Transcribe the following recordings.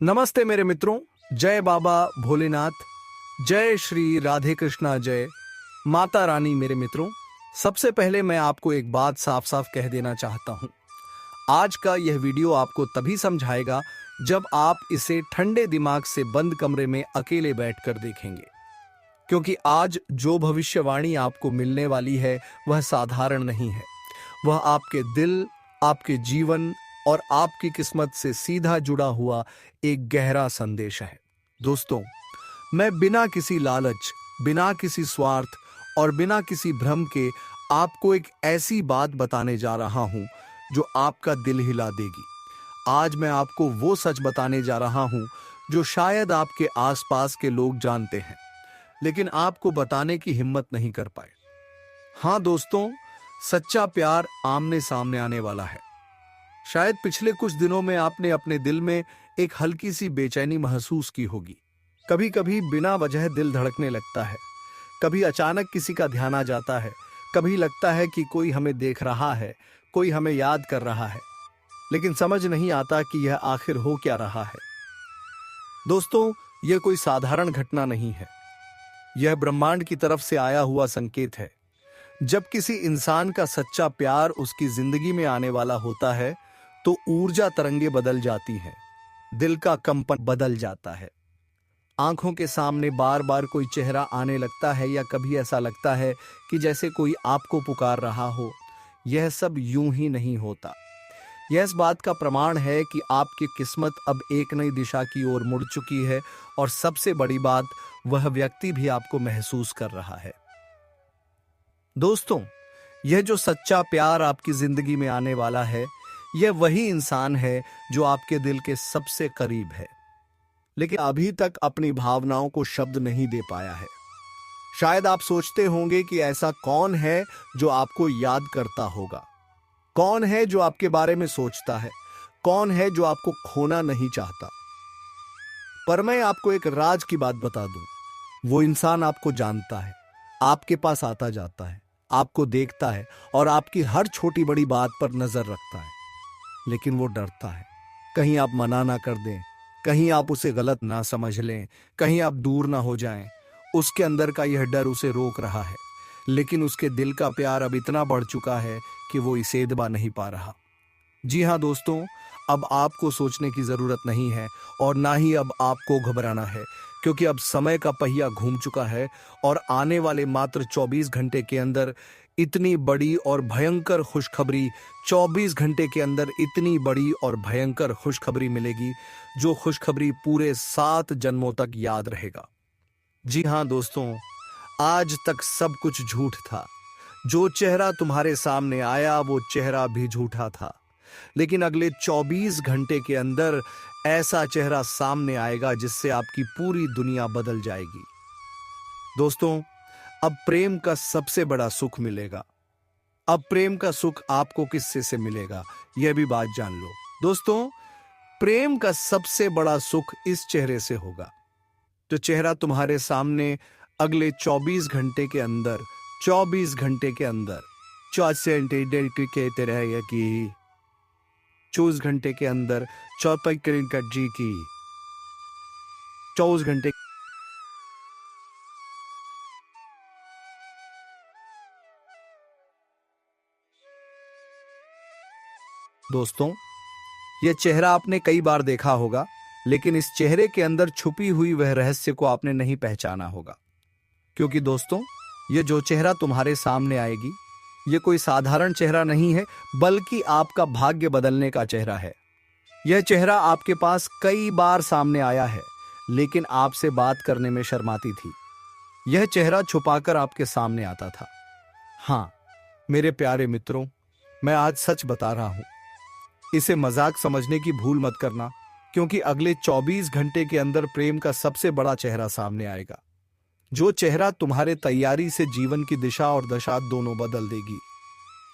नमस्ते मेरे मित्रों। जय बाबा भोलेनाथ, जय श्री राधे कृष्णा, जय माता रानी। मेरे मित्रों, सबसे पहले मैं आपको एक बात साफ साफ कह देना चाहता हूं। आज का यह वीडियो आपको तभी समझाएगा जब आप इसे ठंडे दिमाग से बंद कमरे में अकेले बैठकर देखेंगे, क्योंकि आज जो भविष्यवाणी आपको मिलने वाली है वह साधारण नहीं है। वह आपके दिल, आपके जीवन और आपकी किस्मत से सीधा जुड़ा हुआ एक गहरा संदेश है। दोस्तों, मैं बिना किसी लालच, बिना किसी स्वार्थ और बिना किसी भ्रम के आपको एक ऐसी बात बताने जा रहा हूं जो आपका दिल हिला देगी। आज मैं आपको वो सच बताने जा रहा हूं जो शायद आपके आसपास के लोग जानते हैं, लेकिन आपको बताने की हिम्मत नहीं कर पाए। हाँ दोस्तों, सच्चा प्यार आमने सामने आने वाला है। शायद पिछले कुछ दिनों में आपने अपने दिल में एक हल्की सी बेचैनी महसूस की होगी। कभी कभी बिना वजह दिल धड़कने लगता है, कभी अचानक किसी का ध्यान आ जाता है, कभी लगता है कि कोई हमें देख रहा है, कोई हमें याद कर रहा है, लेकिन समझ नहीं आता कि यह आखिर हो क्या रहा है। दोस्तों, यह कोई साधारण घटना नहीं है। यह ब्रह्मांड की तरफ से आया हुआ संकेत है। जब किसी इंसान का सच्चा प्यार उसकी जिंदगी में आने वाला होता है तो ऊर्जा तरंगे बदल जाती हैं, दिल का कंपन बदल जाता है, आंखों के सामने बार बार कोई चेहरा आने लगता है, या कभी ऐसा लगता है कि जैसे कोई आपको पुकार रहा हो। यह सब यूं ही नहीं होता। यह इस बात का प्रमाण है कि आपकी किस्मत अब एक नई दिशा की ओर मुड़ चुकी है, और सबसे बड़ी बात, वह व्यक्ति भी आपको महसूस कर रहा है। दोस्तों, यह जो सच्चा प्यार आपकी जिंदगी में आने वाला है, यह वही इंसान है जो आपके दिल के सबसे करीब है, लेकिन अभी तक अपनी भावनाओं को शब्द नहीं दे पाया है। शायद आप सोचते होंगे कि ऐसा कौन है जो आपको याद करता होगा, कौन है जो आपके बारे में सोचता है, कौन है जो आपको खोना नहीं चाहता। पर मैं आपको एक राज की बात बता दूं, वो इंसान आपको जानता है, आपके पास आता जाता है, आपको देखता है और आपकी हर छोटी बड़ी बात पर नजर रखता है, लेकिन वो डरता है। कहीं आप मना ना कर दें, कहीं आप उसे गलत ना समझ लें, कहीं आप दूर ना हो जाएं। उसके अंदर का यह डर उसे रोक रहा है, लेकिन उसके दिल का प्यार अब इतना बढ़ चुका है कि वो इसे दबा नहीं पा रहा। जी हाँ दोस्तों, अब आपको सोचने की जरूरत नहीं है और ना ही अब आपको घबराना है, क्योंकि अब समय का पहिया घूम चुका है और आने वाले मात्र 24 घंटे के अंदर इतनी बड़ी और भयंकर खुशखबरी 24 घंटे के अंदर इतनी बड़ी और भयंकर खुशखबरी मिलेगी, जो खुशखबरी पूरे 7 जन्मों तक याद रहेगा। जी हाँ दोस्तों, आज तक सब कुछ झूठ था। जो चेहरा तुम्हारे सामने आया वो चेहरा भी झूठा था, लेकिन अगले 24 घंटे के अंदर ऐसा चेहरा सामने आएगा जिससे आपकी पूरी दुनिया बदल जाएगी। दोस्तों, अब प्रेम का सबसे बड़ा सुख मिलेगा। अब प्रेम का सुख आपको किससे से मिलेगा, यह भी बात जान लो। दोस्तों, प्रेम का सबसे बड़ा सुख इस चेहरे से होगा, जो चेहरा तुम्हारे सामने अगले 24 घंटे के अंदर 24 घंटे के अंदर 24 घंटे के अंदर 24 घंटे। दोस्तों, यह चेहरा आपने कई बार देखा होगा, लेकिन इस चेहरे के अंदर छुपी हुई वह रहस्य को आपने नहीं पहचाना होगा। क्योंकि दोस्तों, यह जो चेहरा तुम्हारे सामने आएगी, यह कोई साधारण चेहरा नहीं है, बल्कि आपका भाग्य बदलने का चेहरा है। यह चेहरा आपके पास कई बार सामने आया है, लेकिन आपसे बात करने में शर्माती थी। यह चेहरा छुपाकर आपके सामने आता था। हाँ मेरे प्यारे मित्रों, मैं आज सच बता रहा हूं। इसे मजाक समझने की भूल मत करना, क्योंकि अगले 24 घंटे के अंदर प्रेम का सबसे बड़ा चेहरा सामने आएगा, जो चेहरा तुम्हारे तैयारी से जीवन की दिशा और दशा दोनों बदल देगी।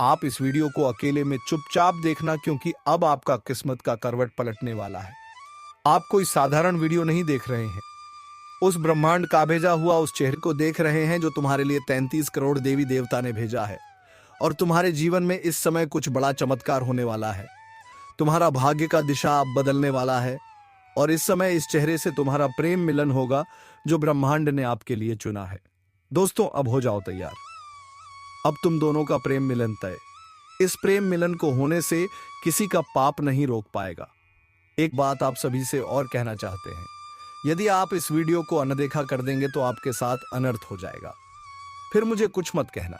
आप इस वीडियो को अकेले में चुपचाप देखना, क्योंकि अब आपका किस्मत का करवट पलटने वाला है। आप कोई साधारण वीडियो नहीं देख रहे हैं, उस ब्रह्मांड का भेजा हुआ उस चेहरे को देख रहे हैं जो तुम्हारे लिए 33 करोड़ देवी देवता ने भेजा है। और तुम्हारे जीवन में इस समय कुछ बड़ा चमत्कार होने वाला है। तुम्हारा भाग्य का दिशा अब बदलने वाला है। और इस समय इस चेहरे से तुम्हारा प्रेम मिलन होगा जो ब्रह्मांड ने आपके लिए चुना है। दोस्तों, अब हो जाओ तैयार। अब तुम दोनों का प्रेम मिलन तय। इस प्रेम मिलन को होने से किसी का पाप नहीं रोक पाएगा। एक बात आप सभी से और कहना चाहते हैं, यदि आप इस वीडियो को अनदेखा कर देंगे तो आपके साथ अनर्थ हो जाएगा। फिर मुझे कुछ मत कहना।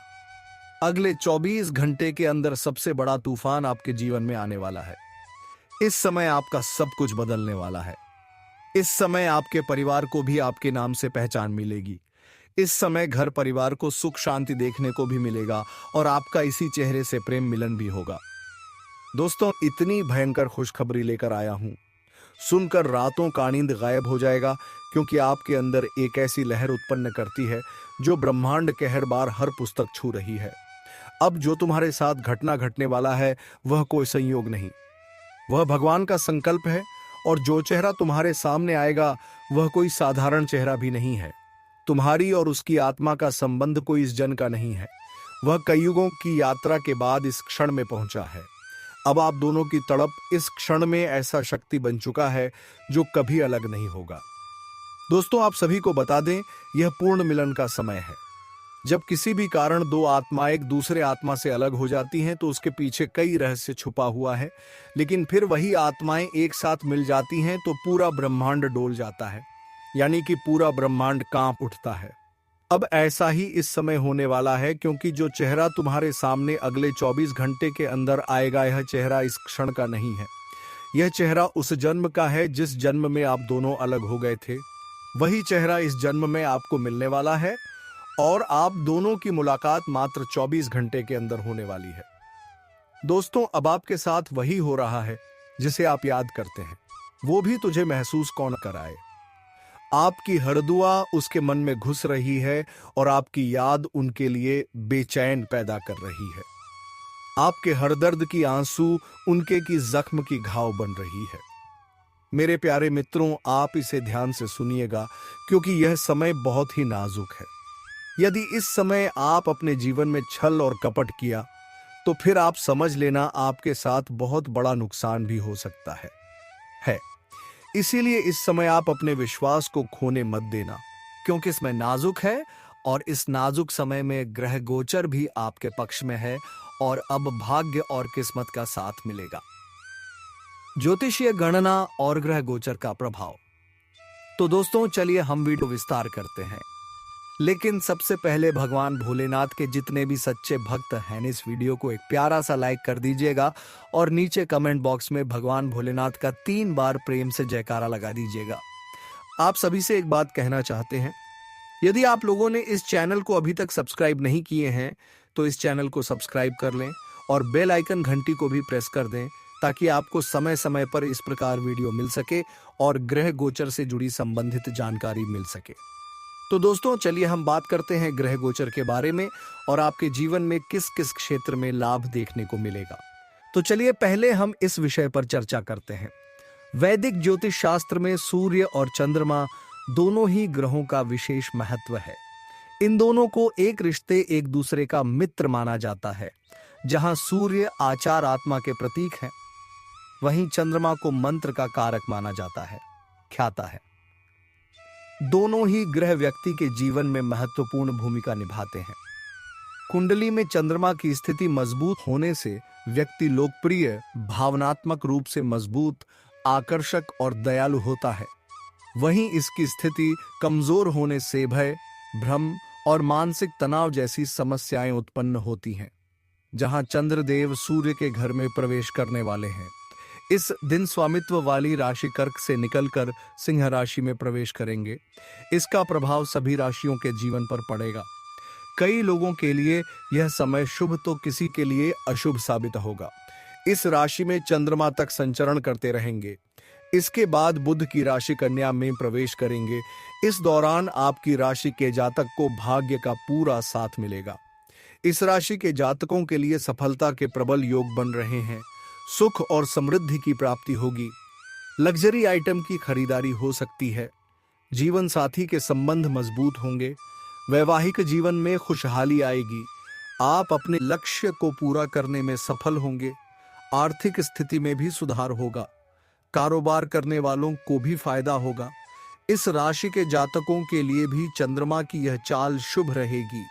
अगले 24 घंटे के अंदर सबसे बड़ा तूफान आपके जीवन में आने वाला है। इस समय आपका सब कुछ बदलने वाला है। इस समय आपके परिवार को भी आपके नाम से पहचान मिलेगी। इस समय घर परिवार को सुख शांति देखने को भी मिलेगा और आपका इसी चेहरे से प्रेम मिलन भी होगा। दोस्तों, इतनी भयंकर खुशखबरी लेकर आया हूं, सुनकर रातों का नींद गायब हो जाएगा, क्योंकि आपके अंदर एक ऐसी लहर उत्पन्न करती है जो ब्रह्मांड के हर बार हर पुस्तक छू रही है। अब जो तुम्हारे साथ घटना घटने वाला है वह कोई संयोग नहीं, वह भगवान का संकल्प है। और जो चेहरा तुम्हारे सामने आएगा वह कोई साधारण चेहरा भी नहीं है। तुम्हारी और उसकी आत्मा का संबंध कोई इस जन का नहीं है, वह कई युगों की यात्रा के बाद इस क्षण में पहुंचा है। अब आप दोनों की तड़प इस क्षण में ऐसा शक्ति बन चुका है जो कभी अलग नहीं होगा। दोस्तों, आप सभी को बता दें, यह पूर्ण मिलन का समय है। जब किसी भी कारण दो आत्मा एक दूसरे आत्मा से अलग हो जाती हैं तो उसके पीछे कई रहस्य छुपा हुआ है, लेकिन फिर वही आत्माएं एक साथ मिल जाती हैं तो पूरा ब्रह्मांड डोल जाता है, यानी कि पूरा ब्रह्मांड कांप उठता है। अब ऐसा ही इस समय होने वाला है, क्योंकि जो चेहरा तुम्हारे सामने अगले 24 घंटे के अंदर आएगा, यह चेहरा इस क्षण का नहीं है। यह चेहरा उस जन्म का है जिस जन्म में आप दोनों अलग हो गए थे। वही चेहरा इस जन्म में आपको मिलने वाला है और आप दोनों की मुलाकात मात्र 24 घंटे के अंदर होने वाली है। दोस्तों, अब आपके साथ वही हो रहा है जिसे आप याद करते हैं, वो भी तुझे महसूस कौन कराए। आपकी हर दुआ उसके मन में घुस रही है और आपकी याद उनके लिए बेचैन पैदा कर रही है। आपके हर दर्द की आंसू उनके की जख्म की घाव बन रही है। मेरे प्यारे मित्रों, आप इसे ध्यान से सुनिएगा, क्योंकि यह समय बहुत ही नाजुक है। यदि इस समय आप अपने जीवन में छल और कपट किया तो फिर आप समझ लेना आपके साथ बहुत बड़ा नुकसान भी हो सकता है। इसीलिए इस समय आप अपने विश्वास को खोने मत देना, क्योंकि इसमें नाजुक है और इस नाजुक समय में ग्रह गोचर भी आपके पक्ष में है और अब भाग्य और किस्मत का साथ मिलेगा। ज्योतिषीय गणना और ग्रह गोचर का प्रभाव। तो दोस्तों, चलिए हम वीडियो विस्तार करते हैं, लेकिन सबसे पहले भगवान भोलेनाथ के जितने भी सच्चे भक्त हैं, इस वीडियो को एक प्यारा सा लाइक कर दीजिएगा और नीचे कमेंट बॉक्स में भगवान भोलेनाथ का 3 बार प्रेम से जयकारा लगा दीजिएगा। आप सभी से एक बात कहना चाहते हैं, यदि आप लोगों ने इस चैनल को अभी तक सब्सक्राइब नहीं किए हैं तो इस चैनल को सब्सक्राइब कर लें और बेल आइकन घंटी को भी प्रेस कर दें, ताकि आपको समय समय पर इस प्रकार वीडियो मिल सके और ग्रह गोचर से जुड़ी संबंधित जानकारी मिल सके। तो दोस्तों, चलिए हम बात करते हैं ग्रह गोचर के बारे में और आपके जीवन में किस किस क्षेत्र में लाभ देखने को मिलेगा। तो चलिए पहले हम इस विषय पर चर्चा करते हैं। वैदिक ज्योतिष शास्त्र में सूर्य और चंद्रमा दोनों ही ग्रहों का विशेष महत्व है। इन दोनों को एक रिश्ते एक दूसरे का मित्र माना जाता है। जहां सूर्य आचार आत्मा के प्रतीक हैं, वहीं चंद्रमा को मंत्र का कारक माना जाता है, ख्याता है। दोनों ही ग्रह व्यक्ति के जीवन में महत्वपूर्ण भूमिका निभाते हैं। कुंडली में चंद्रमा की स्थिति मजबूत होने से व्यक्ति लोकप्रिय, भावनात्मक रूप से मजबूत, आकर्षक और दयालु होता है। वहीं इसकी स्थिति कमजोर होने से भय, भ्रम और मानसिक तनाव जैसी समस्याएं उत्पन्न होती हैं। जहां चंद्रदेव सूर्य के घर में प्रवेश करने वाले हैं, इस दिन स्वामित्व वाली राशि कर्क से निकलकर सिंह राशि में प्रवेश करेंगे। इसका प्रभाव सभी राशियों के जीवन पर पड़ेगा। कई लोगों के लिए यह समय शुभ तो किसी के लिए अशुभ साबित होगा। इस राशि में चंद्रमा तक संचरण करते रहेंगे। इसके बाद बुध की राशि कन्या में प्रवेश करेंगे। इस दौरान आपकी राशि के जातक को भाग्य का पूरा साथ मिलेगा। इस राशि के जातकों के लिए सफलता के प्रबल योग बन रहे हैं। सुख और समृद्धि की प्राप्ति होगी। लग्जरी आइटम की खरीदारी हो सकती है। जीवन साथी के संबंध मजबूत होंगे। वैवाहिक जीवन में खुशहाली आएगी। आप अपने लक्ष्य को पूरा करने में सफल होंगे। आर्थिक स्थिति में भी सुधार होगा। कारोबार करने वालों को भी फायदा होगा। इस राशि के जातकों के लिए भी चंद्रमा की यह चाल शुभ रहेगी।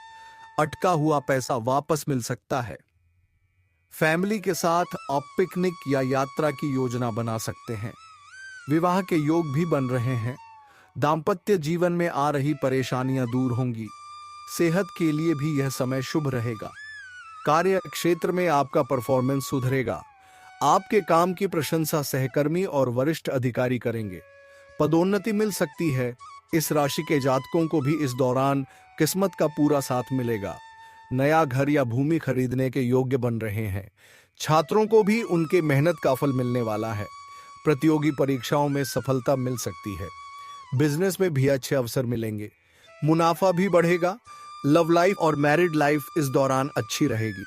अटका हुआ पैसा वापस मिल सकता है। फैमिली के साथ आप पिकनिक या यात्रा की योजना बना सकते हैं। विवाह के योग भी बन रहे हैं। दाम्पत्य जीवन में आ रही परेशानियां दूर होंगी। सेहत के लिए भी यह समय शुभ रहेगा। कार्य क्षेत्र में आपका परफॉर्मेंस सुधरेगा। आपके काम की प्रशंसा सहकर्मी और वरिष्ठ अधिकारी करेंगे। पदोन्नति मिल सकती है। इस राशि के जातकों को भी इस दौरान किस्मत का पूरा साथ मिलेगा। नया घर या भूमि खरीदने के योग्य बन रहे हैं। छात्रों को भी उनके मेहनत का फल मिलने वाला है। प्रतियोगी परीक्षाओं में सफलता मिल सकती है। बिजनेस में भी अच्छे अवसर मिलेंगे। मुनाफा भी बढ़ेगा। लव लाइफ और मैरिड लाइफ इस दौरान अच्छी रहेगी।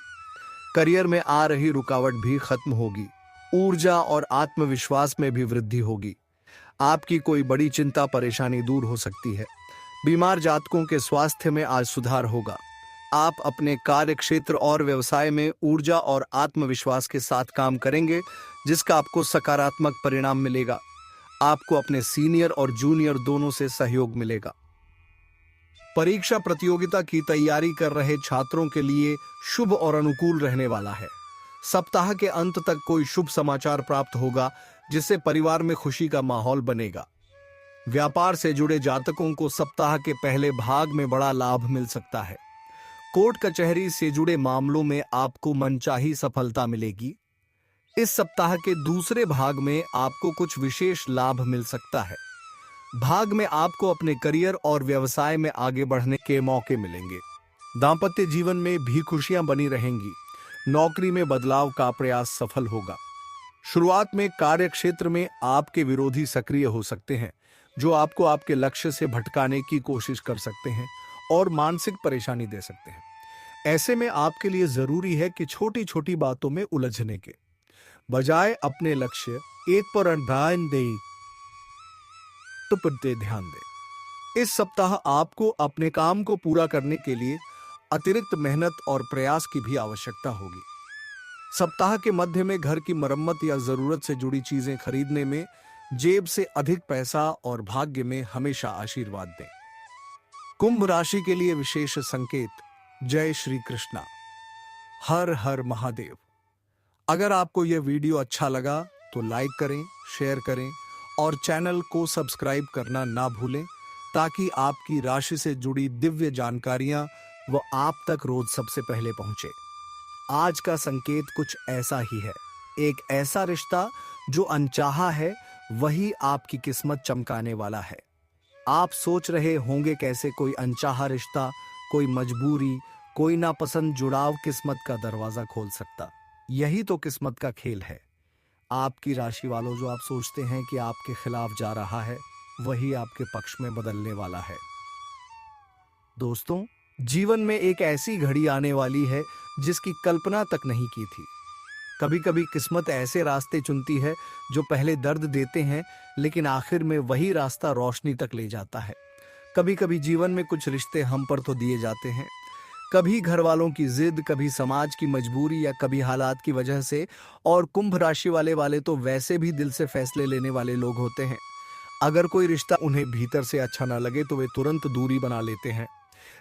करियर में आ रही रुकावट भी खत्म होगी। ऊर्जा और आत्मविश्वास में भी वृद्धि होगी। आपकी कोई बड़ी चिंता परेशानी दूर हो सकती है। बीमार जातकों के स्वास्थ्य में आज सुधार होगा। आप अपने कार्य क्षेत्र और व्यवसाय में ऊर्जा और आत्मविश्वास के साथ काम करेंगे, जिसका आपको सकारात्मक परिणाम मिलेगा। आपको अपने सीनियर और जूनियर दोनों से सहयोग मिलेगा। परीक्षा प्रतियोगिता की तैयारी कर रहे छात्रों के लिए शुभ और अनुकूल रहने वाला है। सप्ताह के अंत तक कोई शुभ समाचार प्राप्त होगा, जिससे परिवार में खुशी का माहौल बनेगा। व्यापार से जुड़े जातकों को सप्ताह के पहले भाग में बड़ा लाभ मिल सकता है। कोर्ट कचहरी से जुड़े मामलों में आपको मनचाही सफलता मिलेगी। इस सप्ताह के दूसरे भाग में आपको कुछ विशेष लाभ मिल सकता है। भाग में आपको अपने करियर और व्यवसाय में आगे बढ़ने के मौके मिलेंगे। दांपत्य जीवन में भी खुशियां बनी रहेंगी। नौकरी में बदलाव का प्रयास सफल होगा। शुरुआत में कार्य क्षेत्र में आपके विरोधी सक्रिय हो सकते हैं, जो आपको आपके लक्ष्य से भटकाने की कोशिश कर सकते हैं और मानसिक परेशानी दे सकते हैं। ऐसे में आपके लिए जरूरी है कि छोटी छोटी बातों में उलझने के बजाय अपने लक्ष्य एक पर ध्यान दें। इस सप्ताह आपको अपने काम को पूरा करने के लिए अतिरिक्त मेहनत और प्रयास की भी आवश्यकता होगी। सप्ताह के मध्य में घर की मरम्मत या जरूरत से जुड़ी चीजें खरीदने में जेब से अधिक पैसा और भाग्य में हमेशा आशीर्वाद दें। कुंभ राशि के लिए विशेष संकेत। जय श्री कृष्णा। हर हर महादेव। अगर आपको यह वीडियो अच्छा लगा तो लाइक करें, शेयर करें और चैनल को सब्सक्राइब करना ना भूलें, ताकि आपकी राशि से जुड़ी दिव्य जानकारियां वो आप तक रोज सबसे पहले पहुंचे। आज का संकेत कुछ ऐसा ही है। एक ऐसा रिश्ता जो अनचाहा है, वही आपकी किस्मत चमकाने वाला है। आप सोच रहे होंगे कैसे कोई अनचाहा रिश्ता, कोई मजबूरी, कोई नापसंद जुड़ाव किस्मत का दरवाजा खोल सकता। यही तो किस्मत का खेल है। आपकी राशि वालों, जो आप सोचते हैं कि आपके खिलाफ जा रहा है, वही आपके पक्ष में बदलने वाला है। दोस्तों, जीवन में एक ऐसी घड़ी आने वाली है जिसकी कल्पना तक नहीं की थी। कभी कभी किस्मत ऐसे रास्ते चुनती है जो पहले दर्द देते हैं, लेकिन आखिर में वही रास्ता रोशनी तक ले जाता है। कभी कभी जीवन में कुछ रिश्ते हम पर तो दिए जाते हैं, कभी घर वालों की जिद, कभी समाज की मजबूरी या कभी हालात की वजह से। और कुंभ राशि वाले तो वैसे भी दिल से फैसले लेने वाले लोग होते हैं। अगर कोई रिश्ता उन्हें भीतर से अच्छा ना लगे तो वे तुरंत दूरी बना लेते हैं।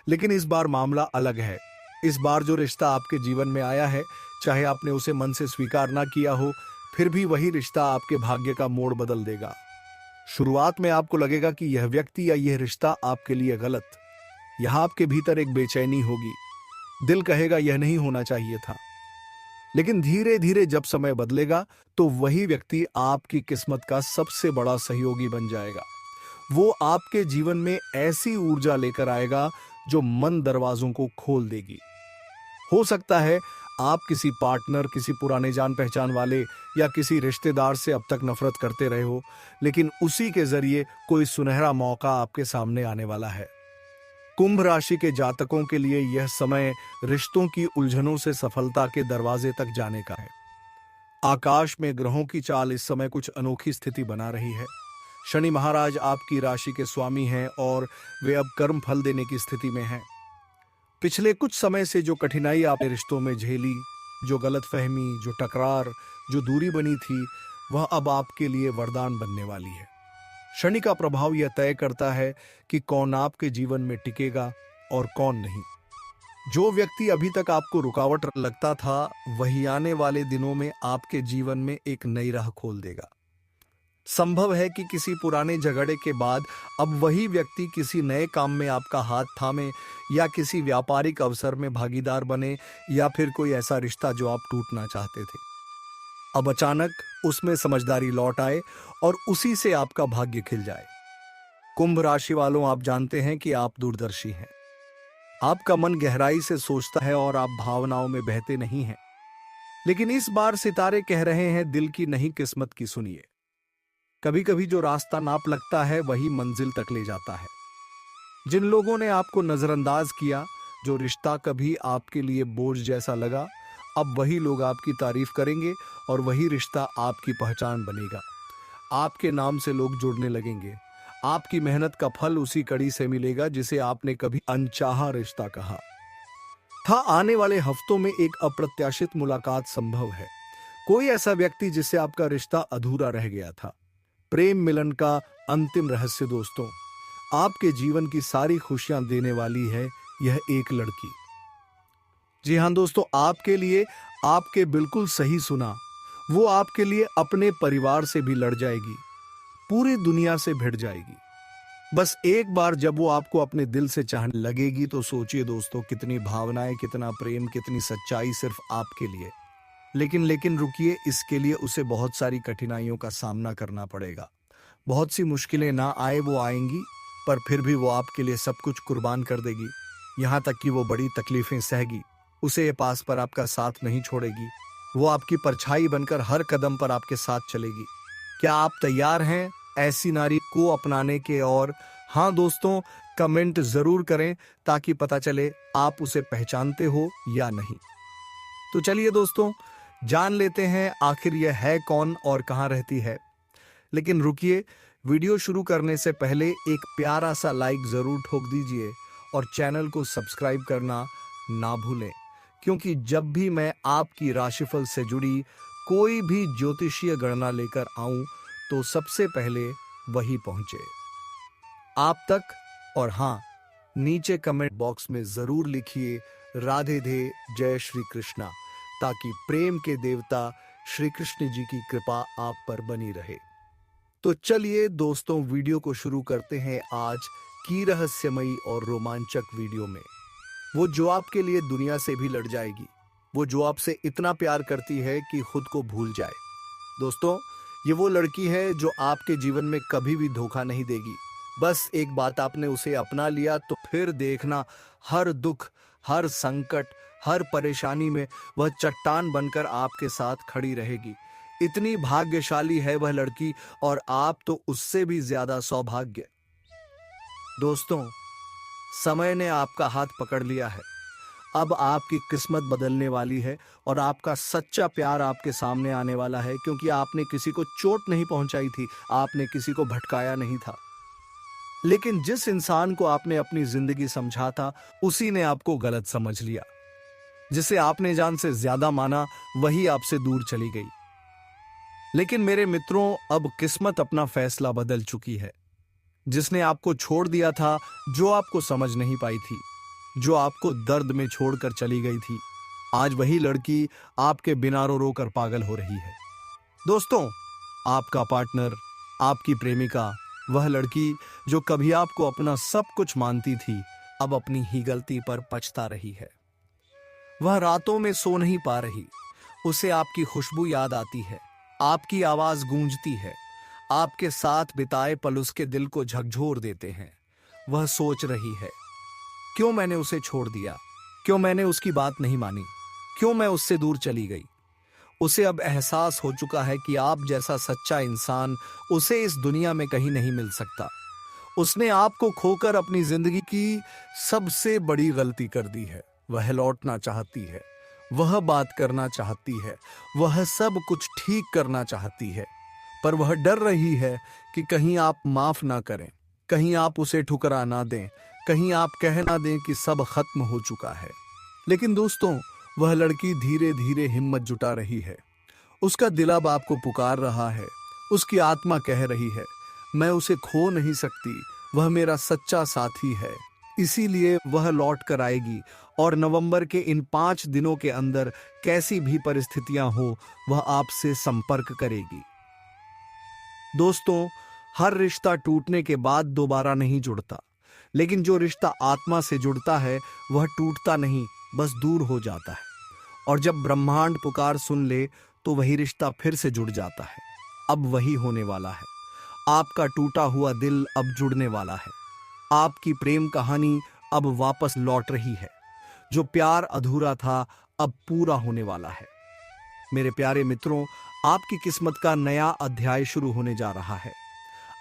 लेकिन इस बार मामला अलग है। इस बार जो रिश्ता आपके जीवन में आया है, चाहे आपने उसे मन से स्वीकार ना किया हो, फिर भी वही रिश्ता आपके भाग्य का मोड़ बदल देगा। शुरुआत में आपको लगेगा कि यह व्यक्ति या यह रिश्ता आपके लिए गलत। यहां आपके भीतर एक बेचैनी होगी। दिल कहेगा यह नहीं होना चाहिए था। लेकिन धीरे धीरे जब समय बदलेगा तो वही व्यक्ति आपकी किस्मत का सबसे बड़ा सहयोगी बन जाएगा। वो आपके जीवन में ऐसी ऊर्जा लेकर आएगा जो मन दरवाजों को खोल देगी। हो सकता है आप किसी पार्टनर, किसी पुराने जान पहचान वाले या किसी रिश्तेदार से अब तक नफरत करते रहे हो, लेकिन उसी के जरिए कोई सुनहरा मौका आपके सामने आने वाला है। कुंभ राशि के जातकों के लिए यह समय रिश्तों की उलझनों से सफलता के दरवाजे तक जाने का है। आकाश में ग्रहों की चाल इस समय कुछ अनोखी स्थिति बना रही है। शनि महाराज आपकी राशि के स्वामी हैं और वे अब कर्म फल देने की स्थिति में हैं। पिछले कुछ समय से जो कठिनाई आपने रिश्तों में झेली, जो गलतफहमी, जो टकरार, जो दूरी बनी थी, वह अब आपके लिए वरदान बनने वाली है। शनि का प्रभाव यह तय करता है कि कौन आपके जीवन में टिकेगा और कौन नहीं। जो व्यक्ति अभी तक आपको रुकावट लगता था, वही आने वाले दिनों में आपके जीवन में एक नई राह खोल देगा। संभव है कि किसी पुराने झगड़े के बाद अब वही व्यक्ति किसी नए काम में आपका हाथ थामे, या किसी व्यापारिक अवसर में भागीदार बने, या फिर कोई ऐसा रिश्ता जो आप टूटना चाहते थे, अब अचानक उसमें समझदारी लौट आए और उसी से आपका भाग्य खिल जाए। कुंभ राशि वालों, आप जानते हैं कि आप दूरदर्शी हैं। आपका मन गहराई से सोचता है और आप भावनाओं में बहते नहीं हैं। लेकिन इस बार सितारे कह रहे हैं, दिल की नहीं किस्मत की सुनिए। कभी कभी जो रास्ता नाप लगता है वही मंजिल तक ले जाता है। जिन लोगों ने आपको नजरअंदाज किया, जो रिश्ता कभी आपके लिए बोझ जैसा लगा, अब वही लोग आपकी तारीफ करेंगे और वही रिश्ता आपकी पहचान बनेगा। आपके नाम से लोग जुड़ने लगेंगे। आपकी मेहनत का फल उसी कड़ी से मिलेगा जिसे आपने कभी अनचाहा रिश्ता कहा था। आने वाले हफ्तों में एक अप्रत्याशित मुलाकात संभव है। कोई ऐसा व्यक्ति जिससे आपका रिश्ता अधूरा रह गया था। प्रेम मिलन का अंतिम रहस्य दोस्तों, आपके जीवन की सारी खुशियां देने वाली है यह एक लड़की। जी हां दोस्तों, आपके लिए, आपके बिल्कुल सही सुना, वो आपके लिए अपने परिवार से भी लड़ जाएगी, पूरी दुनिया से भिड़ जाएगी। बस एक बार जब वो आपको अपने दिल से चाहने लगेगी तो सोचिए दोस्तों, कितनी भावनाएं, कितना प्रेम, कितनी सच्चाई सिर्फ आपके लिए। लेकिन रुकिए, इसके लिए उसे बहुत सारी कठिनाइयों का सामना करना पड़ेगा। बहुत सी मुश्किलें ना आए वो आएंगी, पर फिर भी वो आपके लिए सब कुछ कुर्बान कर देगी। यहाँ तक कि वो बड़ी तकलीफें सहगी, उसे पास पर आपका साथ नहीं छोड़ेगी। वो आपकी परछाई बनकर हर कदम पर आपके साथ चलेगी। क्या आप तैयार हैं ऐसी नारी को अपनाने के? और हाँ दोस्तों, कमेंट जरूर करें ताकि पता चले आप उसे पहचानते हो या नहीं। तो चलिए दोस्तों, जान लेते हैं आखिर यह है कौन और कहाँ रहती है। लेकिन रुकिए, वीडियो शुरू करने से पहले एक प्यारा सा लाइक जरूर ठोक दीजिए और चैनल को सब्सक्राइब करना ना भूलें, क्योंकि जब भी मैं आपकी राशिफल से जुड़ी कोई भी ज्योतिषीय गणना लेकर आऊं तो सबसे पहले वही पहुंचे आप तक। और हाँ, नीचे कमेंट बॉक्स में जरूर लिखिए राधे धे जय श्री कृष्णा, ताकि प्रेम के देवता श्री कृष्ण जी की कृपा आप पर बनी रहे। तो चलिए दोस्तों, वीडियो को शुरू करते हैं आज की रहस्यमयी और रोमांचक वीडियो में। वो जो आपके लिए दुनिया से भी लड़ जाएगी, वो जो आपसे इतना प्यार करती है कि खुद को भूल जाए। दोस्तों, ये वो लड़की है जो आपके जीवन में कभी भी धोखा नहीं देगी। बस एक बात आपने उसे अपना लिया तो फिर देखना, हर दुख, हर संकट, हर परेशानी में वह चट्टान बनकर आपके साथ खड़ी रहेगी। इतनी भाग्यशाली है वह लड़की, और आप तो उससे भी ज्यादा सौभाग्य। दोस्तों, समय ने आपका हाथ पकड़ लिया है। अब आपकी किस्मत बदलने वाली है और आपका सच्चा प्यार आपके सामने आने वाला है, क्योंकि आपने किसी को चोट नहीं पहुंचाई थी, आपने किसी को भटकाया नहीं था। लेकिन जिस इंसान को आपने अपनी जिंदगी समझा था, उसी ने आपको गलत समझ लिया। जिसे आपने जान से ज्यादा माना, वही आपसे दूर चली गई। लेकिन मेरे मित्रों, अब किस्मत अपना फैसला बदल चुकी है। जिसने आपको छोड़ दिया था, जो आपको समझ नहीं पाई थी, जो आपको दर्द में छोड़कर चली गई थी, आज वही लड़की आपके बिना रो रो कर पागल हो रही है। दोस्तों, आपका पार्टनर, आपकी प्रेमिका, वह लड़की जो कभी आपको अपना सब कुछ मानती थी, अब अपनी ही गलती पर पछता रही है। वह रातों में सो नहीं पा रही। उसे आपकी खुशबू याद आती है, आपकी आवाज गूंजती है, आपके साथ बिताए पल उसके दिल को झकझोर देते हैं। वह सोच रही है, क्यों मैंने उसे छोड़ दिया, क्यों मैंने उसकी बात नहीं मानी, क्यों मैं उससे दूर चली गई। उसे अब एहसास हो चुका है कि आप जैसा सच्चा इंसान उसे इस दुनिया में कहीं नहीं मिल सकता। उसने आपको खोकर अपनी जिंदगी की सबसे बड़ी गलती कर दी है। वह लौटना चाहती है, वह बात करना चाहती है, वह सब कुछ ठीक करना चाहती है, पर वह डर रही है कि कहीं आप माफ ना करें, कहीं आप उसे ठुकरा ना दें, कहीं आप कह ना दें कि सब खत्म हो चुका है। लेकिन दोस्तों, वह लड़की धीरे धीरे हिम्मत जुटा रही है। उसका दिल अब आपको पुकार रहा है। उसकी आत्मा कह रही है, मैं उसे खो नहीं सकती, वह मेरा सच्चा साथी है। इसीलिए वह लौट कर आएगी और नवंबर के इन 5 दिनों के अंदर कैसी भी परिस्थितियां हो, वह आपसे संपर्क करेगी। दोस्तों, हर रिश्ता टूटने के बाद दोबारा नहीं जुड़ता, लेकिन जो रिश्ता आत्मा से जुड़ता है वह टूटता नहीं, बस दूर हो जाता है। और जब ब्रह्मांड पुकार सुन ले तो वही रिश्ता फिर से जुड़ जाता है। अब वही होने वाला है। आपका टूटा हुआ दिल अब जुड़ने वाला है। आपकी प्रेम कहानी अब वापस लौट रही है। जो प्यार अधूरा था अब पूरा होने वाला है। मेरे प्यारे मित्रों, आपकी किस्मत का नया अध्याय शुरू होने जा रहा है।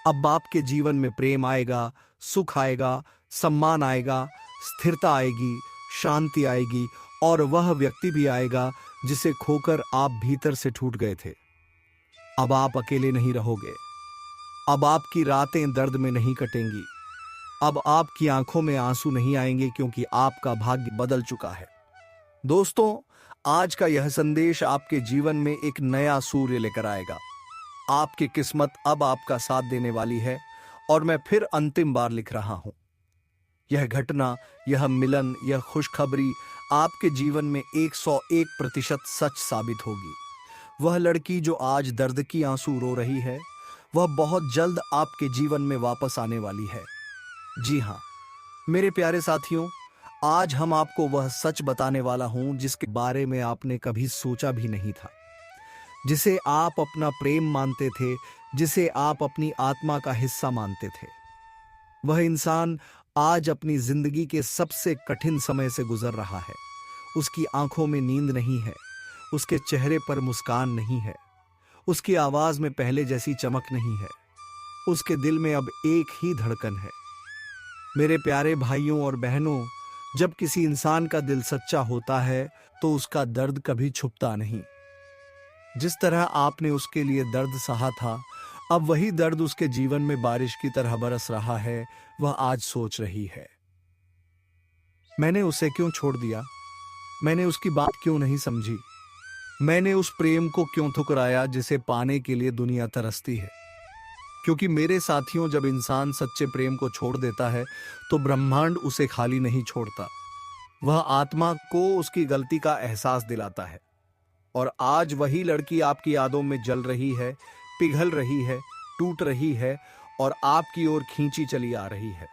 अब आपके जीवन में प्रेम आएगा, सुख आएगा, सम्मान आएगा, स्थिरता आएगी, शांति आएगी और वह व्यक्ति भी आएगा जिसे खोकर आप भीतर से टूट गए थे। अब आप अकेले नहीं रहोगे। अब आपकी रातें दर्द में नहीं कटेंगी। अब आपकी आंखों में आंसू नहीं आएंगे, क्योंकि आपका भाग्य बदल चुका है। दोस्तों, आज का यह संदेश आपके जीवन में एक नया सूर्य लेकर आएगा। आपकी किस्मत अब आपका साथ देने वाली है और मैं फिर अंतिम बार लिख रहा हूं। यह घटना, यह मिलन, यह खुशखबरी आपके जीवन में 101% सच साबित होगी। वह लड़की जो आज दर्द की आंसू रो रही है, वह बहुत जल्द आपके जीवन में वापस आने वाली है। जी हाँ मेरे प्यारे साथियों, आज हम आपको वह सच बताने वाला हूं जिसके बारे में आपने कभी सोचा भी नहीं था, जिसे आप अपना प्रेम मानते थे, जिसे आप अपनी आत्मा का हिस्सा मानते थे। वह इंसान आज अपनी जिंदगी के सबसे कठिन समय से गुजर रहा है। उसकी आंखों में नींद नहीं है, उसके चेहरे पर मुस्कान नहीं है, उसकी आवाज में पहले जैसी चमक नहीं है, उसके दिल में अब एक ही धड़कन है। मेरे प्यारे भाइयों और बहनों, जब किसी इंसान का दिल सच्चा होता है तो उसका दर्द कभी छुपता नहीं। जिस तरह आपने उसके लिए दर्द सहा था, अब वही दर्द उसके जीवन में बारिश की तरह बरस रहा है। वह आज सोच रही है, मैंने उसे क्यों छोड़ दिया, मैंने उसकी बात क्यों नहीं समझी, मैंने उस प्रेम को क्यों ठुकराया जिसे पाने के लिए दुनिया तरसती है। क्योंकि मेरे साथियों, जब इंसान सच्चे प्रेम को छोड़ देता है तो ब्रह्मांड उसे खाली नहीं छोड़ता। वह आत्मा को उसकी गलती का एहसास दिलाता है। और आज वही लड़की आपकी यादों में जल रही है, पिघल रही है, टूट रही है और आपकी ओर खींची चली आ रही है।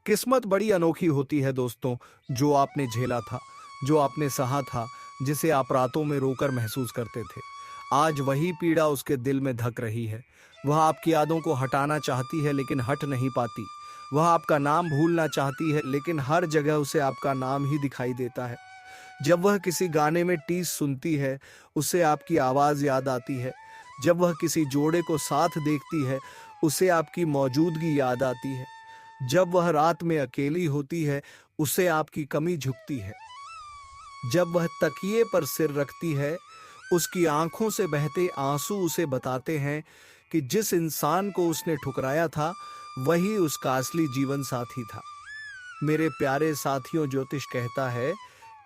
किस्मत बड़ी अनोखी होती है दोस्तों। जो आपने झेला था, जो आपने सहा था, जिसे आप रातों में रोकर महसूस करते थे, आज वही पीड़ा उसके दिल में धक रही है। वह आपकी यादों को हटाना चाहती है लेकिन हट नहीं पाती। वह आपका नाम भूलना चाहती है लेकिन हर जगह उसे आपका नाम ही दिखाई देता है। जब वह किसी गाने में टीस सुनती है, उसे आपकी आवाज याद आती है। जब वह किसी जोड़े को साथ देखती है, उसे आपकी मौजूदगी याद आती है। जब वह रात में अकेली होती है, उसे आपकी कमी झुकती है। जब वह तकिए पर सिर रखती है, उसकी आंखों से बहते आंसू उसे बताते हैं कि जिस इंसान को उसने ठुकराया था वही उसका असली जीवन साथी था। मेरे प्यारे साथियों, ज्योतिष कहता है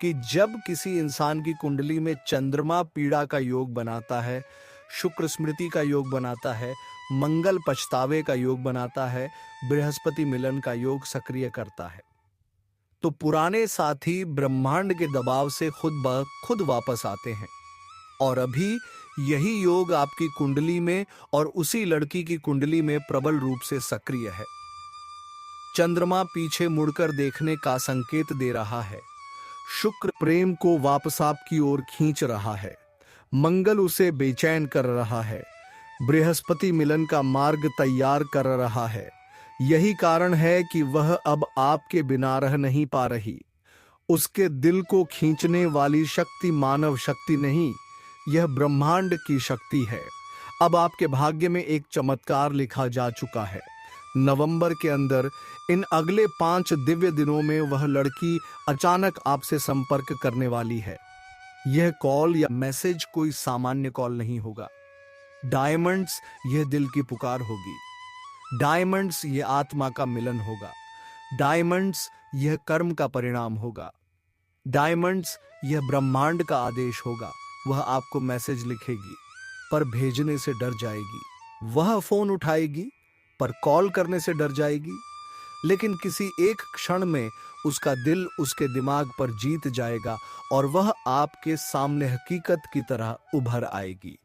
कि जब किसी इंसान की कुंडली में चंद्रमा पीड़ा का योग बनाता है, शुक्र स्मृति का योग बनाता है, मंगल पछतावे का योग बनाता है, बृहस्पति मिलन का योग सक्रिय करता है, तो पुराने साथी ब्रह्मांड के दबाव से खुद ब खुद वापस आते हैं। और अभी यही योग आपकी कुंडली में और उसी लड़की की कुंडली में प्रबल रूप से सक्रिय है। चंद्रमा पीछे मुड़कर देखने का संकेत दे रहा है। शुक्र प्रेम को वापस आपकी ओर खींच रहा है। मंगल उसे बेचैन कर रहा है। बृहस्पति मिलन का मार्ग तैयार कर रहा है। यही कारण है कि वह अब आपके बिना रह नहीं पा रही। उसके दिल को खींचने वाली शक्ति मानव शक्ति नहीं, यह ब्रह्मांड की शक्ति है। अब आपके भाग्य में एक चमत्कार लिखा जा चुका है। नवंबर के अंदर इन अगले 5 दिव्य दिनों में वह लड़की अचानक आपसे संपर्क करने वाली है। यह कॉल या मैसेज कोई सामान्य कॉल नहीं होगा। डायमंड्स, यह दिल की पुकार होगी। डायमंड्स, यह आत्मा का मिलन होगा। डायमंड्स, यह कर्म का परिणाम होगा। डायमंड्स, यह ब्रह्मांड का आदेश होगा। वह आपको मैसेज लिखेगी पर भेजने से डर जाएगी। वह फोन उठाएगी पर कॉल करने से डर जाएगी। लेकिन किसी एक क्षण में उसका दिल उसके दिमाग पर जीत जाएगा और वह आपके सामने हकीकत की तरह उभर आएगी।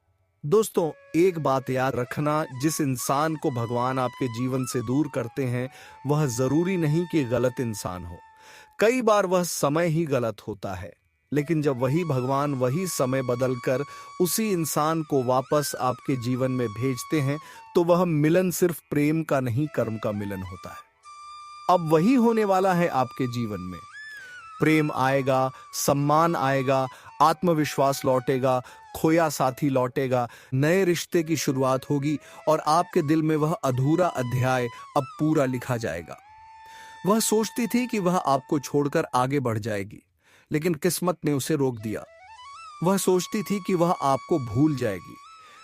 दोस्तों, एक बात याद रखना, जिस इंसान को भगवान आपके जीवन से दूर करते हैं वह जरूरी नहीं कि गलत इंसान हो। कई बार वह समय ही गलत होता है, लेकिन जब वही भगवान वही समय बदलकर उसी इंसान को वापस आपके जीवन में भेजते हैं तो वह मिलन सिर्फ प्रेम का नहीं, कर्म का मिलन होता है। अब वही होने वाला है आपके जीवन में। प्रेम आएगा, सम्मान आएगा, आत्मविश्वास लौटेगा, खोया साथी लौटेगा, नए रिश्ते की शुरुआत होगी और आपके दिल में वह अधूरा अध्याय अब पूरा लिखा जाएगा। वह सोचती थी कि वह आपको छोड़कर आगे बढ़ जाएगी, लेकिन किस्मत ने उसे रोक दिया। वह सोचती थी कि वह आपको भूल जाएगी,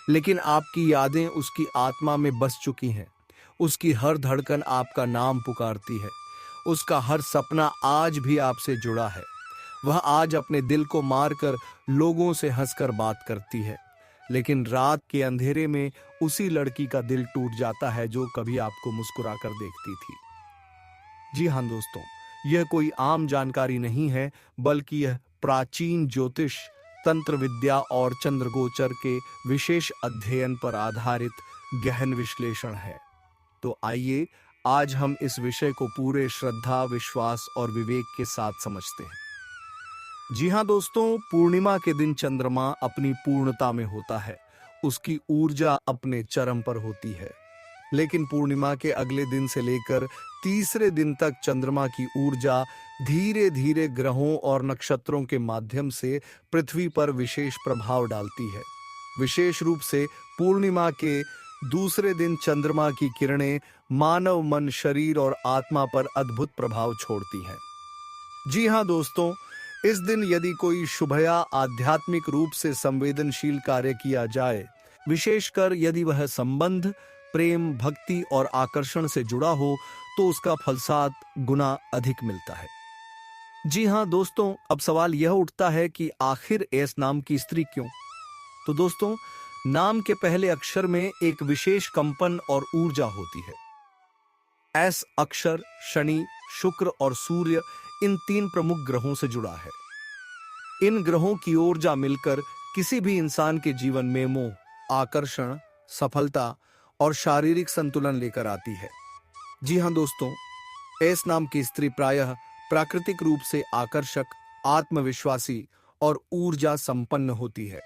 लेकिन आपकी यादें उसकी आत्मा में बस चुकी हैं। उसकी हर धड़कन आपका नाम पुकारती है। उसका हर सपना आज भी आपसे जुड़ा है। वह आज अपने दिल को मारकर लोगों से हंसकर बात करती है, लेकिन रात के अंधेरे में उसी लड़की का दिल टूट जाता है जो कभी आपको मुस्कुराकर देखती थी। जी हाँ दोस्तों, यह कोई आम जानकारी नहीं है, बल्कि यह प्राचीन ज्योतिष, तंत्र विद्या और चंद्रगोचर के विशेष अध्ययन पर आधारित गहन विश्लेषण है। तो आइए आज हम इस विषय को पूरे श्रद्धा, विश्वास और विवेक के साथ समझते हैं। जी हाँ दोस्तों, पूर्णिमा के दिन चंद्रमा अपनी पूर्णता में होता है। उसकी ऊर्जा अपने चरम पर होती है। लेकिन पूर्णिमा के अगले दिन से लेकर तीसरे दिन तक चंद्रमा की ऊर्जा धीरे धीरे ग्रहों और नक्षत्रों के माध्यम से पृथ्वी पर विशेष प्रभाव डालती है। विशेष रूप से पूर्णिमा के दूसरे दिन चंद्रमा की किरणें मानव मन, शरीर और आत्मा पर अद्भुत प्रभाव छोड़ती हैं। जी हाँ दोस्तों, इस दिन यदि कोई शुभ या आध्यात्मिक रूप से संवेदनशील कार्य किया जाए, विशेषकर यदि वह संबंध, प्रेम, भक्ति और आकर्षण से जुड़ा हो, तो उसका फल 7 गुना अधिक मिलता है। जी हाँ दोस्तों, अब सवाल यह उठता है कि आखिर एस नाम की स्त्री क्यों? तो दोस्तों, नाम के पहले अक्षर में एक विशेष कंपन और ऊर्जा होती है। एस अक्षर शनि, शुक्र और सूर्य इन 3 प्रमुख ग्रहों से जुड़ा है। इन ग्रहों की ऊर्जा मिलकर किसी भी इंसान के जीवन में मोह, आकर्षण, सफलता और शारीरिक संतुलन लेकर आती है। जी हाँ दोस्तों, एस नाम की स्त्री प्रायः प्राकृतिक रूप से आकर्षक, आत्मविश्वासी और ऊर्जा संपन्न होती है।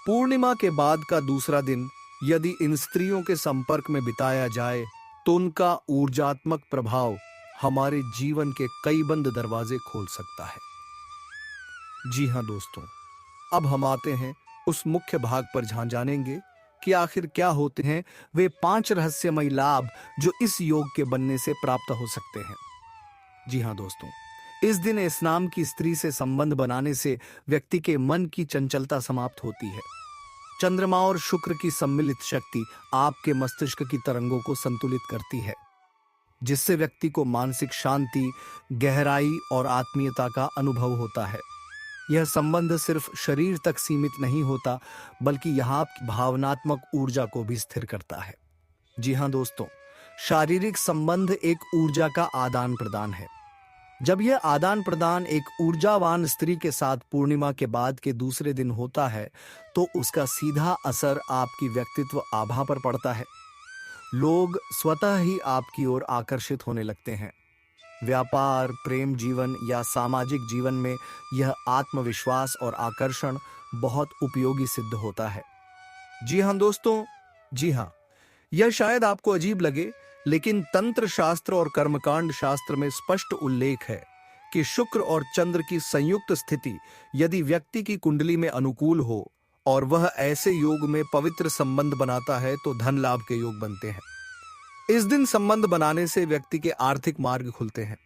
पूर्णिमा के बाद का दूसरा दिन यदि इन स्त्रियों के संपर्क में बिताया जाए तो उनका ऊर्जात्मक प्रभाव हमारे जीवन के कई बंद दरवाजे खोल सकता है। जी हाँ दोस्तों, अब हम आते हैं उस मुख्य भाग पर, जहां जानेंगे कि आखिर क्या होते हैं वे 5 रहस्यमयी लाभ जो इस योग के बनने से प्राप्त हो सकते हैं। जी हाँ दोस्तों, इस दिन इस नाम की स्त्री से संबंध बनाने से व्यक्ति के मन की चंचलता समाप्त होती है। चंद्रमा और शुक्र की सम्मिलित शक्ति आपके मस्तिष्क की तरंगों को संतुलित करती है, जिससे व्यक्ति को मानसिक शांति, गहराई और आत्मीयता का अनुभव होता है। यह संबंध सिर्फ शरीर तक सीमित नहीं होता, बल्कि यहाँ आपकी भावनात्मक ऊर्जा को भी स्थिर करता है। जी हाँ दोस्तों, शारीरिक संबंध एक ऊर्जा का आदान प्रदान है। जब यह आदान प्रदान एक ऊर्जावान स्त्री के साथ पूर्णिमा के बाद के दूसरे दिन होता है, तो उसका सीधा असर आपकी व्यक्तित्व आभा पर पड़ता है। लोग स्वतः ही आपकी ओर आकर्षित होने लगते हैं। व्यापार, प्रेम जीवन या सामाजिक जीवन में यह आत्मविश्वास और आकर्षण बहुत उपयोगी सिद्ध होता है। जी हाँ दोस्तों, जी हाँ, यह शायद आपको अजीब लगे, लेकिन तंत्र शास्त्र और कर्मकांड शास्त्र में स्पष्ट उल्लेख है कि शुक्र और चंद्र की संयुक्त स्थिति यदि व्यक्ति की कुंडली में अनुकूल हो और वह ऐसे योग में पवित्र संबंध बनाता है तो धन लाभ के योग बनते हैं। इस दिन संबंध बनाने से व्यक्ति के आर्थिक मार्ग खुलते हैं,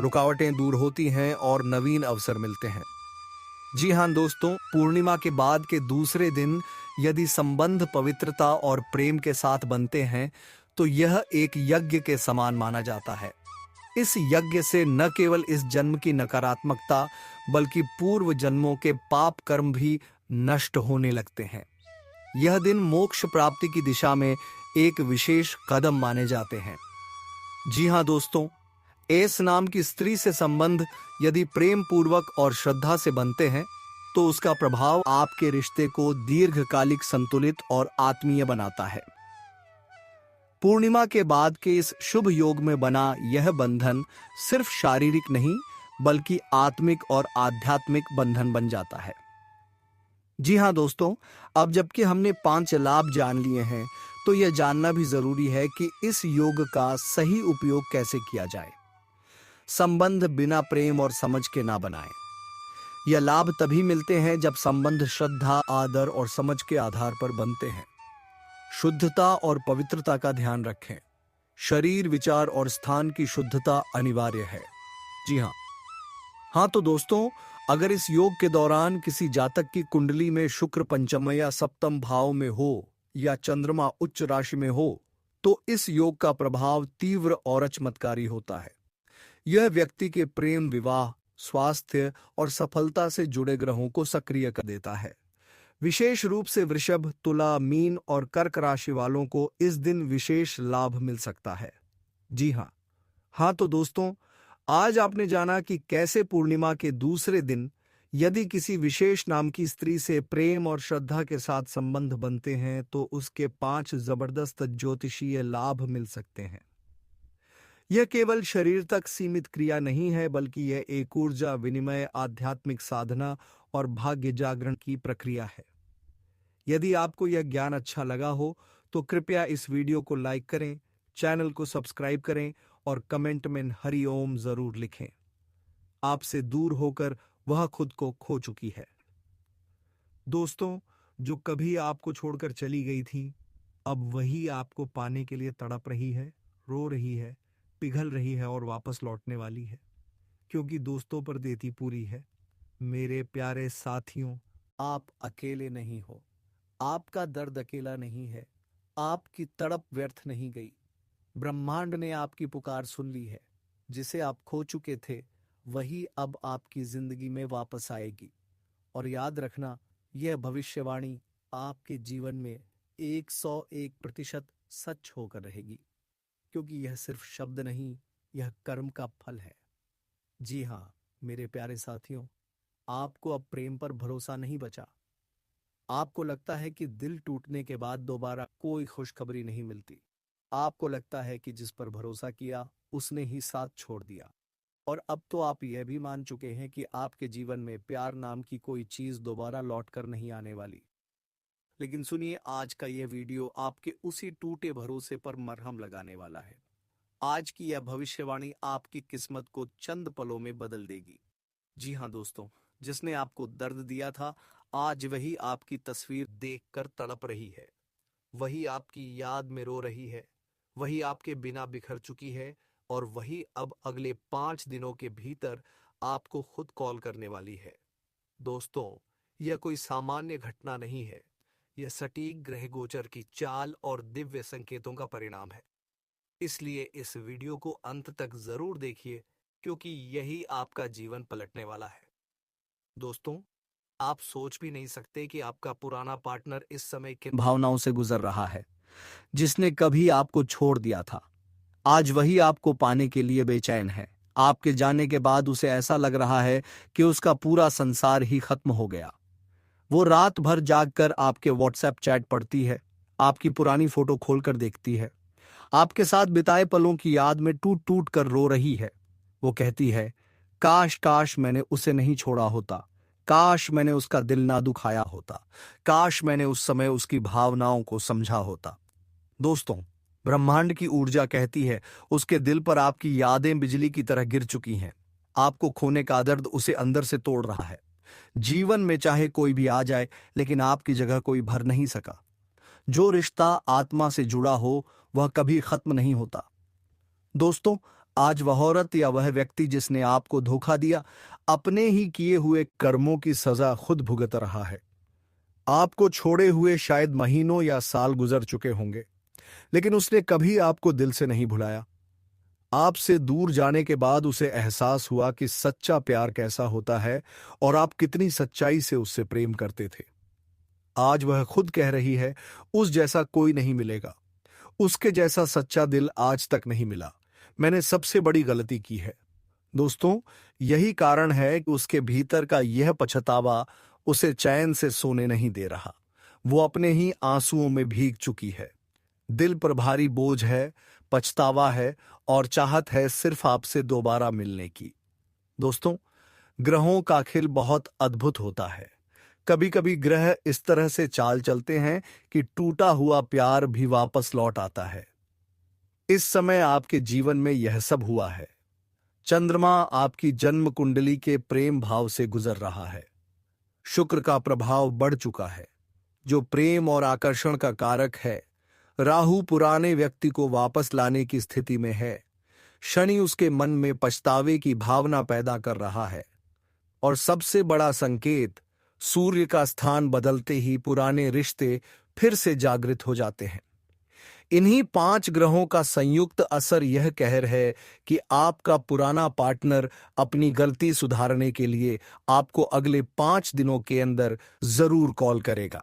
रुकावटें दूर होती हैं और नवीन अवसर मिलते हैं। जी हाँ दोस्तों, पूर्णिमा के बाद के दूसरे दिन यदि संबंध पवित्रता और प्रेम के साथ बनते हैं तो यह एक यज्ञ के समान माना जाता है। इस यज्ञ से न केवल इस जन्म की नकारात्मकता बल्कि पूर्व जन्मों के पाप कर्म भी नष्ट होने लगते हैं। यह दिन मोक्ष प्राप्ति की दिशा में एक विशेष कदम माने जाते हैं। जी हाँ दोस्तों, एस नाम की स्त्री से संबंध यदि प्रेम पूर्वक और श्रद्धा से बनते हैं तो उसका प्रभाव आपके रिश्ते को दीर्घकालिक, संतुलित और आत्मीय बनाता है। पूर्णिमा के बाद के इस शुभ योग में बना यह बंधन सिर्फ शारीरिक नहीं बल्कि आत्मिक और आध्यात्मिक बंधन बन जाता है। जी हाँ दोस्तों, अब जबकि हमने 5 लाभ जान लिए हैं तो यह जानना भी जरूरी है कि इस योग का सही उपयोग कैसे किया जाए। संबंध बिना प्रेम और समझ के ना बनाएं। यह लाभ तभी मिलते हैं जब संबंध श्रद्धा, आदर और समझ के आधार पर बनते हैं। शुद्धता और पवित्रता का ध्यान रखें। शरीर, विचार और स्थान की शुद्धता अनिवार्य है। जी हाँ तो दोस्तों, अगर इस योग के दौरान किसी जातक की कुंडली में शुक्र पंचम या सप्तम भाव में हो या चंद्रमा उच्च राशि में हो तो इस योग का प्रभाव तीव्र और चमत्कारी होता है। यह व्यक्ति के प्रेम, विवाह, स्वास्थ्य और सफलता से जुड़े ग्रहों को सक्रिय कर देता है। विशेष रूप से वृषभ, तुला, मीन और कर्क राशि वालों को इस दिन विशेष लाभ मिल सकता है। जी हाँ तो दोस्तों, आज आपने जाना कि कैसे पूर्णिमा के दूसरे दिन यदि किसी विशेष नाम की स्त्री से प्रेम और श्रद्धा के साथ संबंध बनते हैं तो उसके 5 जबरदस्त ज्योतिषीय लाभ मिल सकते हैं। यह केवल शरीर तक सीमित क्रिया नहीं है बल्कि यह एक ऊर्जा विनिमय, आध्यात्मिक साधना और भाग्य जागरण की प्रक्रिया है। यदि आपको यह ज्ञान अच्छा लगा हो तो कृपया इस वीडियो को लाइक करें, चैनल को सब्सक्राइब करें और कमेंट में हरि ओम जरूर लिखें। आपसे दूर होकर वह खुद को खो चुकी है। दोस्तों, जो कभी आपको छोड़कर चली गई थी, अब वही आपको पाने के लिए तड़प रही है, रो रही है, पिघल रही है और वापस लौटने वाली है, क्योंकि दोस्तों पर देती पूरी है। मेरे प्यारे साथियों, आप अकेले नहीं हो। आपका दर्द अकेला नहीं है। आपकी तड़प व्यर्थ नहीं गई। ब्रह्मांड ने आपकी पुकार सुन ली है। जिसे आप खो चुके थे वही अब आपकी जिंदगी में वापस आएगी। और याद रखना, यह भविष्यवाणी आपके जीवन में 101% सच होकर रहेगी, क्योंकि यह सिर्फ शब्द नहीं, यह कर्म का फल है। जी हाँ मेरे प्यारे साथियों, आपको अब प्रेम पर भरोसा नहीं बचा। आपको लगता है कि दिल टूटने के बाद दोबारा कोई खुशखबरी नहीं मिलती। आपको लगता है कि जिस पर भरोसा किया उसने ही साथ छोड़ दिया। और अब तो आप यह भी मान चुके हैं कि आपके जीवन में प्यार नाम की कोई चीज दोबारा लौट कर नहीं आने वाली। लेकिन सुनिए, आज का यह वीडियो आपके उसी टूटे भरोसे पर मरहम लगाने वाला है। आज की यह भविष्यवाणी आपकी किस्मत को चंद पलों में बदल देगी। जी हाँ दोस्तों, जिसने आपको दर्द दिया था आज वही आपकी तस्वीर देखकर तड़प रही है, वही आपकी याद में रो रही है, वही आपके बिना बिखर चुकी है और वही अब अगले 5 दिनों के भीतर आपको खुद कॉल करने वाली है। दोस्तों, यह कोई सामान्य घटना नहीं है। यह सटीक ग्रह गोचर की चाल और दिव्य संकेतों का परिणाम है। इसलिए इस वीडियो को अंत तक जरूर देखिए, क्योंकि यही आपका जीवन पलटने वाला है। दोस्तों, आप सोच भी नहीं सकते कि आपका पुराना पार्टनर इस समय किन भावनाओं से गुजर रहा है। जिसने कभी आपको छोड़ दिया था आज वही आपको पाने के लिए बेचैन है। आपके जाने के बाद उसे ऐसा लग रहा है कि उसका पूरा संसार ही खत्म हो गया। वो रात भर जागकर आपके व्हाट्सएप चैट पढ़ती है, आपकी पुरानी फोटो खोलकर देखती है, आपके साथ बिताए पलों की याद में टूट टूट कर रो रही है। वो कहती है, काश काश मैंने उसे नहीं छोड़ा होता, काश मैंने उसका दिल ना दुखाया होता, काश मैंने उस समय उसकी भावनाओं को समझा होता। दोस्तों, ब्रह्मांड की ऊर्जा कहती है उसके दिल पर आपकी यादें बिजली की तरह गिर चुकी हैं। आपको खोने का दर्द उसे अंदर से तोड़ रहा है। जीवन में चाहे कोई भी आ जाए, लेकिन आपकी जगह कोई भर नहीं सका। जो रिश्ता आत्मा से जुड़ा हो वह कभी खत्म नहीं होता। दोस्तों, आज वह औरत या वह व्यक्ति जिसने आपको धोखा दिया अपने ही किए हुए कर्मों की सजा खुद भुगत रहा है। आपको छोड़े हुए शायद महीनों या साल गुजर चुके होंगे, लेकिन उसने कभी आपको दिल से नहीं भुलाया। आपसे दूर जाने के बाद उसे एहसास हुआ कि सच्चा प्यार कैसा होता है और आप कितनी सच्चाई से उससे प्रेम करते थे। आज वह खुद कह रही है, उस जैसा कोई नहीं मिलेगा, उसके जैसा सच्चा दिल आज तक नहीं मिला, मैंने सबसे बड़ी गलती की है। दोस्तों, यही कारण है कि उसके भीतर का यह पछतावा उसे चैन से सोने नहीं दे रहा। वो अपने ही आंसुओं में भीग चुकी है। दिल पर भारी बोझ है, पछतावा है और चाहत है सिर्फ आपसे दोबारा मिलने की। दोस्तों, ग्रहों का खेल बहुत अद्भुत होता है। कभी कभी ग्रह इस तरह से चाल चलते हैं कि टूटा हुआ प्यार भी वापस लौट आता है। इस समय आपके जीवन में यह सब हुआ है। चंद्रमा आपकी जन्म कुंडली के प्रेम भाव से गुजर रहा है। शुक्र का प्रभाव बढ़ चुका है, जो प्रेम और आकर्षण का कारक है। राहु पुराने व्यक्ति को वापस लाने की स्थिति में है। शनि उसके मन में पछतावे की भावना पैदा कर रहा है। और सबसे बड़ा संकेत, सूर्य का स्थान बदलते ही पुराने रिश्ते फिर से जागृत हो जाते हैं। इन्हीं 5 ग्रहों का संयुक्त असर यह कहर है कि आपका पुराना पार्टनर अपनी गलती सुधारने के लिए आपको अगले 5 दिनों के अंदर जरूर कॉल करेगा।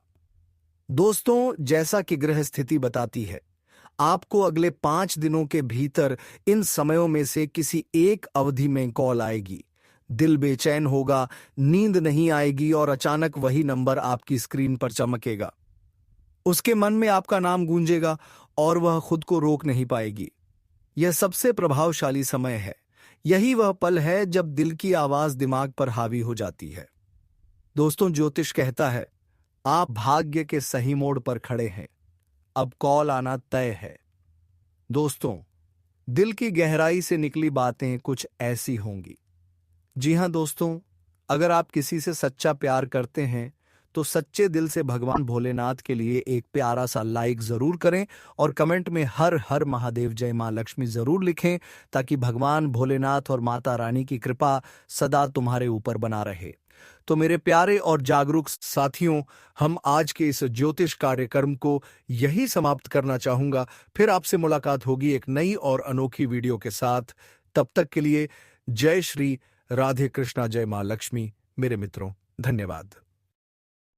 दोस्तों, जैसा कि ग्रह स्थिति बताती है, आपको अगले 5 दिनों के भीतर इन समयों में से किसी एक अवधि में कॉल आएगी। दिल बेचैन होगा, नींद नहीं आएगी और अचानक वही नंबर आपकी स्क्रीन पर चमकेगा। उसके मन में आपका नाम गूंजेगा और वह खुद को रोक नहीं पाएगी। यह सबसे प्रभावशाली समय है। यही वह पल है जब दिल की आवाज दिमाग पर हावी हो जाती है। दोस्तों, ज्योतिष कहता है, आप भाग्य के सही मोड़ पर खड़े हैं। अब कॉल आना तय है। दोस्तों, दिल की गहराई से निकली बातें कुछ ऐसी होंगी। जी हां दोस्तों, अगर आप किसी से सच्चा प्यार करते हैं तो सच्चे दिल से भगवान भोलेनाथ के लिए एक प्यारा सा लाइक जरूर करें और कमेंट में हर हर महादेव जय मां लक्ष्मी जरूर लिखें, ताकि भगवान भोलेनाथ और माता रानी की कृपा सदा तुम्हारे ऊपर बना रहे। तो मेरे प्यारे और जागरूक साथियों, हम आज के इस ज्योतिष कार्यक्रम को यही समाप्त करना चाहूंगा। फिर आपसे मुलाकात होगी एक नई और अनोखी वीडियो के साथ। तब तक के लिए जय श्री राधे कृष्णा जय मां लक्ष्मी। मेरे मित्रों, धन्यवाद।